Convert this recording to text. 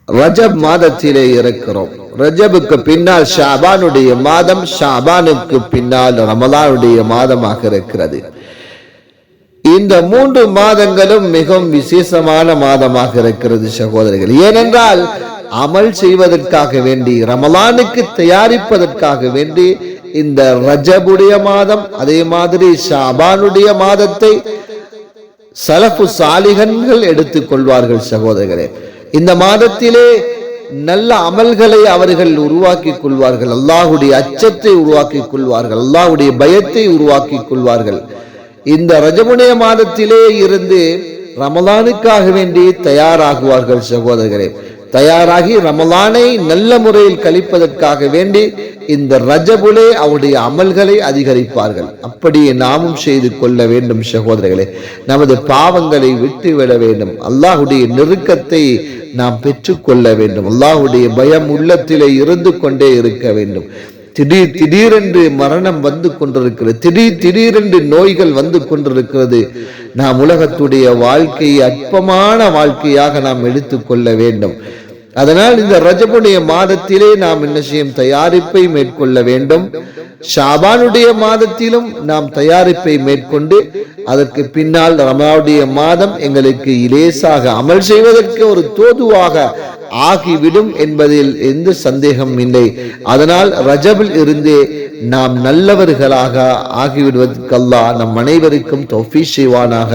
ரஜப் மாதத்திலே இருக்கிறோம். ரஜபுக்கு பின்னால் ஷாபானுடைய மாதம், ஷாபானுக்கு பின்னால் ரமலானுடைய மாதமாக இருக்கிறது. இந்த 3 மாதங்களும் மிகவும் விசேஷமான மாதமாக இருக்கிறது சகோதரர்கள். ஏனென்றால் அமல் செய்வதற்காக வேண்டி, ரமலானுக்கு தயாரிப்பதற்காக வேண்டி இந்த ரஜபுடைய மாதம், அதே மாதிரி ஷாபானுடைய மாதத்தை சலஃபு சாலிஹன்கள் எடுத்துக் கொள்வார்கள் சகோதரர்களே. இந்த மாதத்திலே நல்ல அமல்களை அவர்கள் உருவாக்கிக் கொள்வார்கள், அல்லாஹுடைய அச்சத்தை உருவாக்கிக் கொள்வார்கள், அல்லாஹுடைய பயத்தை உருவாக்கிக் கொள்வார்கள். இந்த ரஜபுடைய மாதத்திலே இருந்து ரமலானுக்காக வேண்டி தயாராகுவார்கள் சகோதரர்களே. தயாராகி ரமலானை நல்ல முறையில் கழிப்பதற்காக வேண்டி இந்த ரஜபுலே அவருடைய அமல்களை அதிகரிப்பார்கள். அப்படியே நாமும் செய்து கொள்ள வேண்டும் சகோதரர்களே. நமது பாவங்களை விட்டுவிட வேண்டும், அல்லாஹுடைய நெருக்கத்தை நாம் பெற்றுக்கொள்ள வேண்டும், அல்லாஹுடைய பயம் உள்ளத்திலே இருந்து கொண்டே இருக்க வேண்டும். திடீரென்று மரணம் வந்து கொண்டிருக்கிறது, திடீரென்று நோய்கள் வந்து கொண்டிருக்கிறது. நாம் உலகத்துடைய வாழ்க்கையை அற்பமான வாழ்க்கையாக நாம் எடுத்துக்கொள்ள வேண்டும். அதனால் இந்த ரஜபுடைய மாதத்திலே நாம் என்ன செய்யும், தயாரிப்பை மேற்கொள்ள வேண்டும். ஷாபானுடைய மாதத்திலும் நாம் தயாரிப்பை மேற்கொண்டு அதற்கு பின்னால் ரமலானுடைய மாதம் எங்களுக்கு இலேசாக அமல் செய்வதற்கு ஒரு தோதுவாக ஆகிவிடும் என்பதில் எந்த சந்தேகம் இல்லை. அதனால் ரஜபில் இருந்தே நாம் நல்லவர்களாக ஆகிவிடுவதற்கு அல்லாஹ் நம் அனைவருக்கும் தௌஃபீக் செய்வானாக.